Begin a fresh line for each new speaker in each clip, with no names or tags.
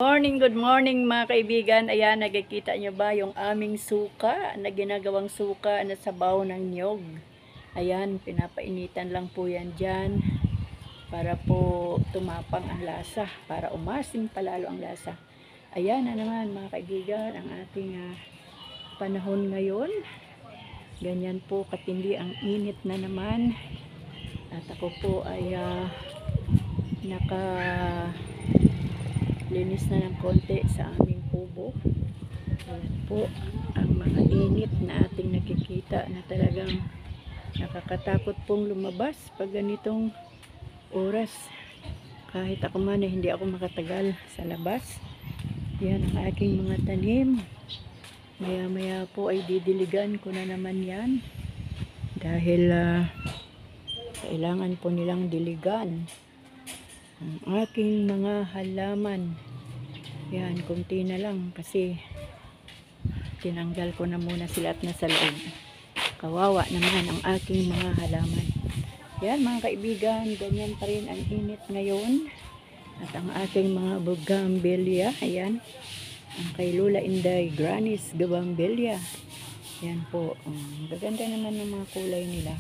Good morning mga kaibigan. Ayan, nagkikita nyo ba yung aming suka na ginagawang suka na sabaw ng niyog. Ayan, pinapainitan lang po yan dyan para po tumapang ang lasa, para umasim palalo ang lasa. Ayan na naman mga kaibigan, ang ating panahon ngayon. Ganyan po katindi ang init na naman. At ako po ay linis na ng konti sa aming kubo. Ayan po ang mga init na ating nakikita na talagang nakakatakot pong lumabas pag ganitong oras. Kahit ako man hindi ako makatagal sa labas. Yan ang aking mga tanim. Maya maya po ay didiligan ko na naman yan dahil kailangan po nilang diligan ang aking mga halaman. Yan, kunti na lang kasi tinanggal ko na muna sila at nasa loob. Kawawa naman ang aking mga halaman. Yan mga kaibigan, ganyan pa rin ang init ngayon. At ang aking mga bougainvillea, ayan, ang kay Lula Inday, Granny's Bougainvillea. Yan po, gaganda naman ng mga kulay nila.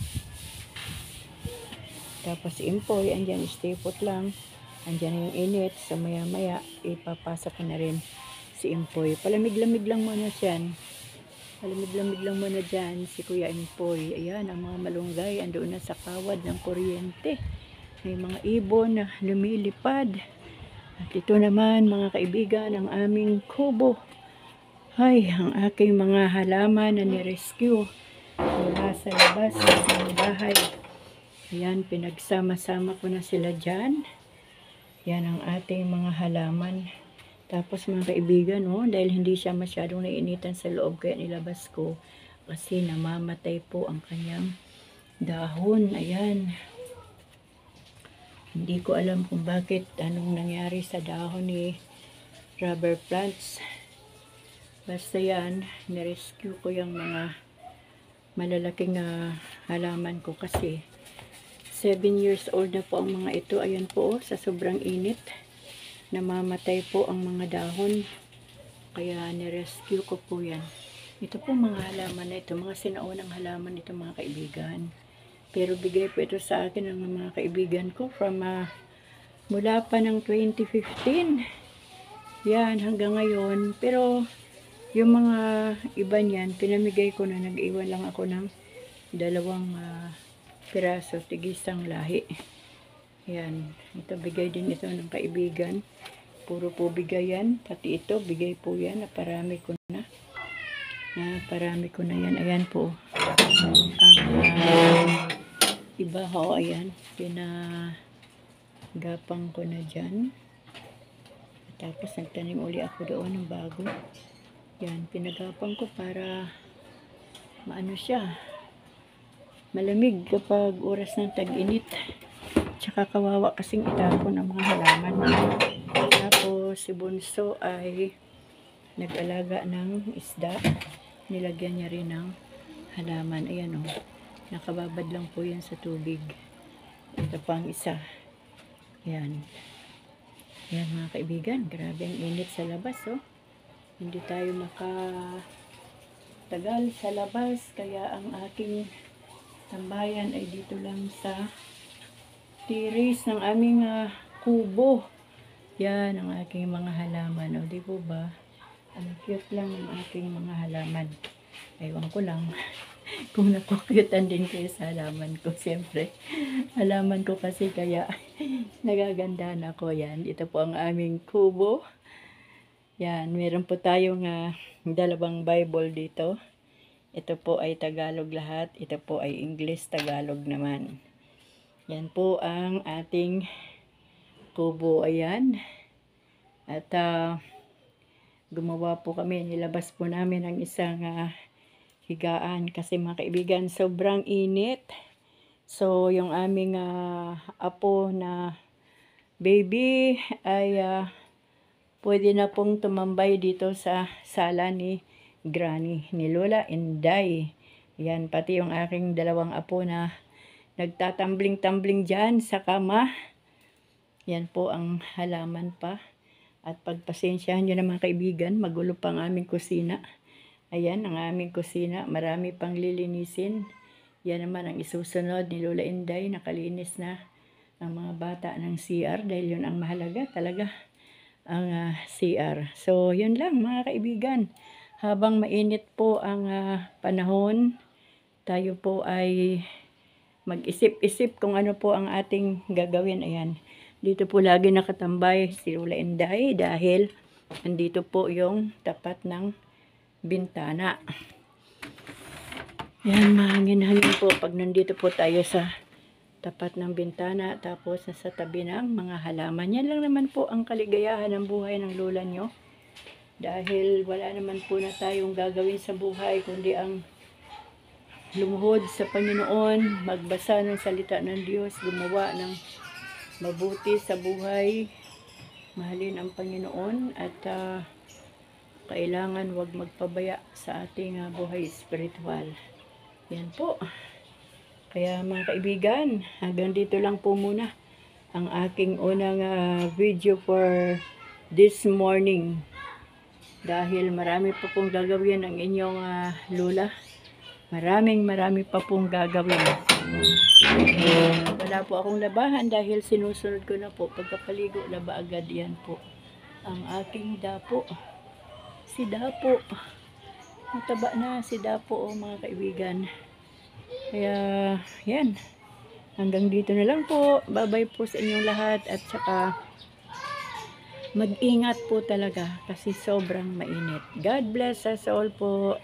Tapos impoy, andyan, stay put lang. Andyan na yung init, so maya maya ipapasok ko na rin si impoy. Palamig-lamig lang muna dyan. Palamig-lamig lang muna dyan si Kuya Impoy. Ayan, ang mga malunggay andoon na sa kawad ng kuryente. May mga ibon na lumilipad. At ito naman mga kaibigan, ang aming kubo. Ay, ang aking mga halaman na ni-rescue mula sa labas ng bahay. Ayan, pinagsama-sama ko na sila dyan. Yan ang ating mga halaman. Tapos mga kaibigan, dahil hindi siya masyadong naiinitan sa loob, kaya nilabas ko. Kasi namamatay po ang kanyang dahon. Ayan. Hindi ko alam kung bakit, anong nangyari sa dahon ni rubber plants. Basta yan, nirescue ko yung mga malalaking halaman ko kasi 7 years old na po ang mga ito. Ayan po, sa sobrang init, namamatay po ang mga dahon. Kaya nirescue ko po yan. Ito po mga halaman na ito, mga sinaunang halaman ito mga kaibigan. Pero bigay po ito sa akin ng mga kaibigan ko from mula pa ng 2015. Yan, hanggang ngayon. Pero yung mga iba niyan, pinamigay ko na, nag-iwan lang ako ng 2 piraso, tigisang lahi. Yan, ito bigay din ito ng kaibigan. Puro po bigay yan, pati ito bigay po yan, naparami ko na. Naparami ko na yan. Ayan po ang iba ho, ayan, pinagapang ko na dyan. Tapos nagtanim uli ako doon ng bago. Yan, pinagapang ko para maano siya, malamig kapag oras ng tag-init. Tsaka kawawa kasing itapon ang mga halaman. Tapos si Bunso ay nag-alaga ng isda. Nilagyan niya rin ng halaman. Ayan o, nakababad lang po yan sa tubig. Ito pang isa. Ayan. Ayan mga kaibigan, grabe ang init sa labas o. Hindi tayo makatagal sa labas, kaya ang aking tambayan ay dito lang sa tiris ng aming kubo. Yan ang aking mga halaman. O, di po ba? Ang cute lang ng aking mga halaman. Ewan ko lang kung nakukyutan din kayo sa halaman ko. Siyempre, halaman ko kasi kaya nagagandahan ako. Yan, ito po ang aming kubo. Yan, meron po tayong 2 Bible dito. Ito po ay Tagalog lahat. Ito po ay English Tagalog naman. Yan po ang ating kubo. Ayan. At gumawa po kami. Nilabas po namin ang isang higaan. Kasi mga kaibigan, sobrang init. So, yung aming apo na baby ay pwede na pong tumambay dito sa sala ni Granny, ni Lola Inday. Yan, pati yung aking 2 apo na nagtatambling-tambling dyan sa kama. Yan po ang halaman pa. At pagpasensyahan nyo naman kaibigan, magulo pa ang aming kusina. Ayan ang aming kusina, marami pang lilinisin. Yan naman ang isusunod ni Lola Inday, nakalinis na ang mga bata ng CR dahil yun ang mahalaga talaga, ang CR. So yun lang mga kaibigan, habang mainit po ang panahon, tayo po ay mag-isip-isip kung ano po ang ating gagawin. Ayan, dito po lagi nakatambay si Lola Inday dahil nandito po yung tapat ng bintana. Yan, mahangin-hangin po pag nandito po tayo sa tapat ng bintana, tapos nasa tabi ng mga halaman. Yan lang naman po ang kaligayahan ng buhay ng lola nyo. Dahil wala naman po na tayong gagawin sa buhay, kundi ang lumuhod sa Panginoon, magbasa ng salita ng Diyos, gumawa ng mabuti sa buhay, mahalin ang Panginoon, at kailangan wag magpabaya sa ating buhay spiritual. Yan po. Kaya mga kaibigan, hanggang dito lang po muna ang aking unang video for this morning. Dahil marami pa pong gagawin ang inyong lola. Marami pa pong gagawin. Wala po akong labahan dahil sinusunod ko na po. Pagkapaligo, laba agad. Yan po ang aking dapo. Si Dapo. Mataba na si Dapo, mga kaibigan. Kaya, yan. Hanggang dito na lang po. Bye-bye po sa inyong lahat. At saka, mag-ingat po talaga kasi sobrang mainit. God bless us all po.